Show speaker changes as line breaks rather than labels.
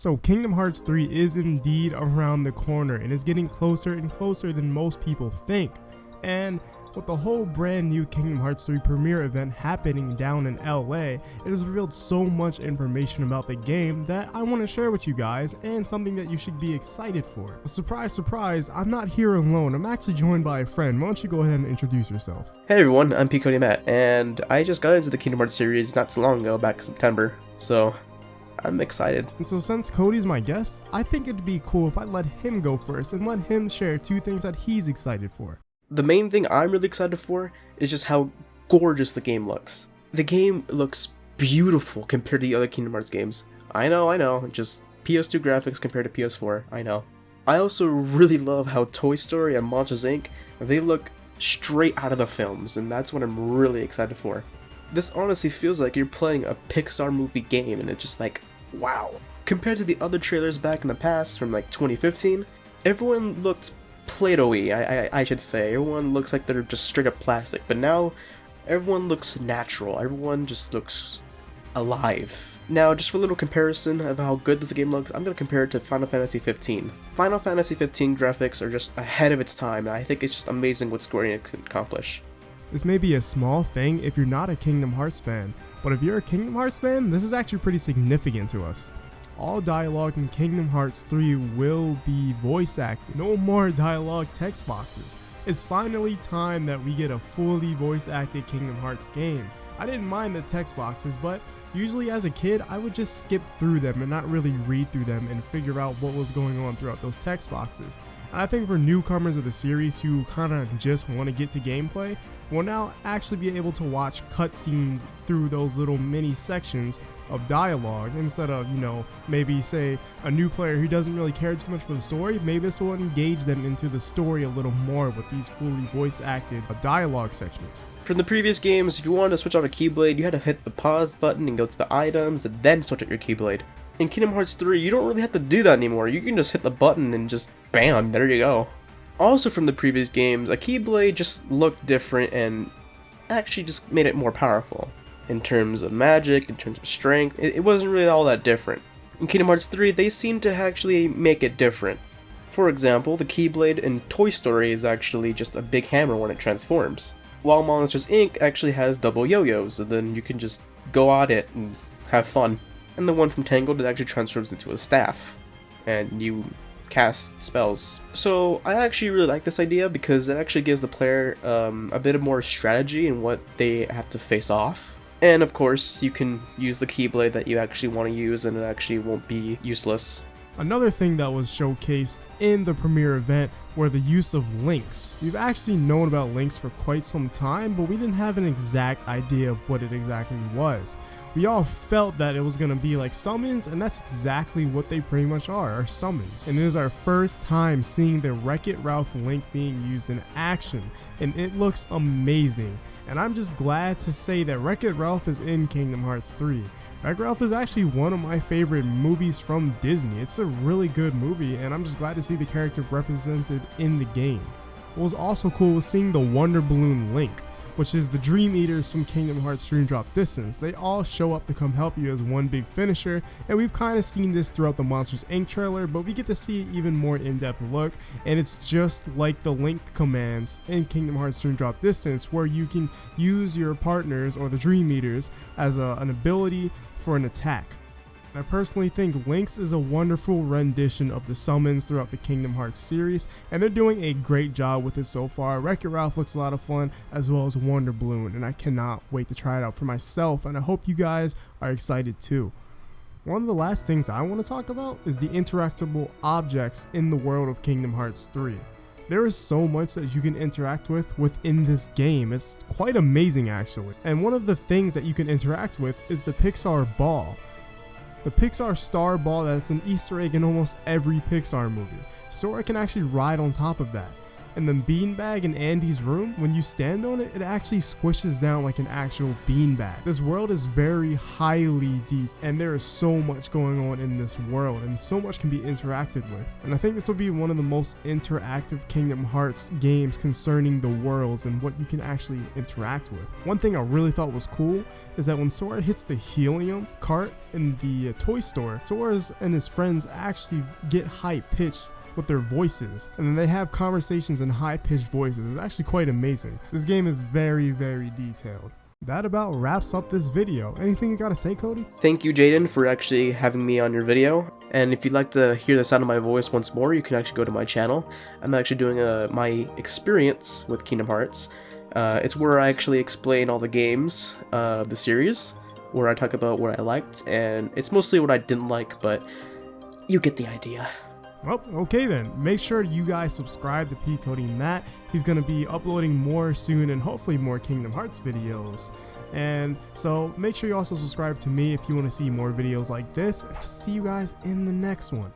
So Kingdom Hearts 3 is indeed around the corner and is getting closer and closer than most people think. And with the whole brand new Kingdom Hearts 3 premiere event happening down in LA, it has revealed so much information about the game that I want to share with you guys, and something that you should be excited for. Surprise, surprise, I'm not here alone. I'm actually joined by a friend. Why don't you go ahead and introduce yourself?
Hey everyone, I'm Pcodymatt, and I just got into the Kingdom Hearts series not too long ago, back in September, so I'm excited.
And so since Cody's my guest, I think it'd be cool if I let him go first and let him share 2 things that he's excited for.
The main thing I'm really excited for is just how gorgeous the game looks. The game looks beautiful compared to the other Kingdom Hearts games. I know, just PS2 graphics compared to PS4, I know. I also really love how Toy Story and Monsters Inc., they look straight out of the films, and that's what I'm really excited for. This honestly feels like you're playing a Pixar movie game, and it's just like, wow. Compared to the other trailers back in the past from like 2015, everyone looked Play-Doh-y, I should say. Everyone looks like they're just straight up plastic, but now everyone looks natural. Everyone just looks alive. Now, just for a little comparison of how good this game looks, I'm going to compare it to Final Fantasy 15. Final Fantasy 15 graphics are just ahead of its time, and I think it's just amazing what Square Enix can accomplish.
This may be a small thing if you're not a Kingdom Hearts fan, but if you're a Kingdom Hearts fan, this is actually pretty significant to us. All dialogue in Kingdom Hearts 3 will be voice acted. No more dialogue text boxes. It's finally time that we get a fully voice acted Kingdom Hearts game. I didn't mind the text boxes, but usually as a kid, I would just skip through them and not really read through them and figure out what was going on throughout those text boxes. And I think for newcomers of the series who kind of just want to get to gameplay, will now actually be able to watch cutscenes through those little mini sections of dialogue instead of, maybe say a new player who doesn't really care too much for the story. Maybe this will engage them into the story a little more with these fully voice acted dialogue sections.
From the previous games, if you wanted to switch out a Keyblade, you had to hit the pause button and go to the items and then switch out your Keyblade. In Kingdom Hearts 3, you don't really have to do that anymore. You can just hit the button and just bam, there you go. Also from the previous games, a Keyblade just looked different and actually just made it more powerful. In terms of magic, in terms of strength, it wasn't really all that different. In Kingdom Hearts 3, they seem to actually make it different. For example, the Keyblade in Toy Story is actually just a big hammer when it transforms, while Monsters Inc. actually has double yo-yos, and then you can just go at it and have fun. And the one from Tangled, it actually transforms into a staff, and you cast spells. So I actually really like this idea because it actually gives the player a bit of more strategy in what they have to face off. And of course, you can use the Keyblade that you actually want to use, and it actually won't be useless.
Another thing that was showcased in the premiere event were the use of links. We've actually known about links for quite some time, but we didn't have an exact idea of what it exactly was. We all felt that it was going to be like summons, and that's exactly what they pretty much are summons. And it is our first time seeing the Wreck-It Ralph link being used in action, and it looks amazing. And I'm just glad to say that Wreck-It Ralph is in Kingdom Hearts 3. Wreck-It Ralph is actually one of my favorite movies from Disney. It's a really good movie, and I'm just glad to see the character represented in the game. What was also cool was seeing the Wonder Balloon Link, which is the Dream Eaters from Kingdom Hearts Dream Drop Distance. They all show up to come help you as one big finisher, and we've kind of seen this throughout the Monsters Inc. trailer, but we get to see an even more in-depth look, and it's just like the Link commands in Kingdom Hearts Dream Drop Distance, where you can use your partners or the Dream Eaters as an ability for an attack. I personally think Lynx is a wonderful rendition of the summons throughout the Kingdom Hearts series, and they're doing a great job with it so far. Wreck-It Ralph looks a lot of fun, as well as Wonder Balloon, and I cannot wait to try it out for myself, and I hope you guys are excited too. One of the last things I want to talk about is the interactable objects in the world of Kingdom Hearts 3. There is so much that you can interact with within this game. It's quite amazing actually. And one of the things that you can interact with is the Pixar ball. The Pixar Star Ball that's an Easter egg in almost every Pixar movie. Sora can actually ride on top of that. And the beanbag in Andy's room, when you stand on it, it actually squishes down like an actual beanbag. This world is very highly deep, and there is so much going on in this world, and so much can be interacted with. And I think this will be one of the most interactive Kingdom Hearts games concerning the worlds and what you can actually interact with. One thing I really thought was cool is that when Sora hits the helium cart in the toy store, Sora and his friends actually get high-pitched with their voices, and then they have conversations in high-pitched voices. It's actually quite amazing. This game is very, very detailed. That about wraps up this video. Anything you gotta say, Cody?
Thank you, Jaden, for actually having me on your video. And if you'd like to hear the sound of my voice once more, you can actually go to my channel. I'm actually doing my experience with Kingdom Hearts. It's where I actually explain all the games of the series, where I talk about what I liked, and it's mostly what I didn't like, but you get the idea.
Well, okay then. Make sure you guys subscribe to Pcodymatt. He's going to be uploading more soon, and hopefully more Kingdom Hearts videos. And so make sure you also subscribe to me if you want to see more videos like this, and I'll see you guys in the next one.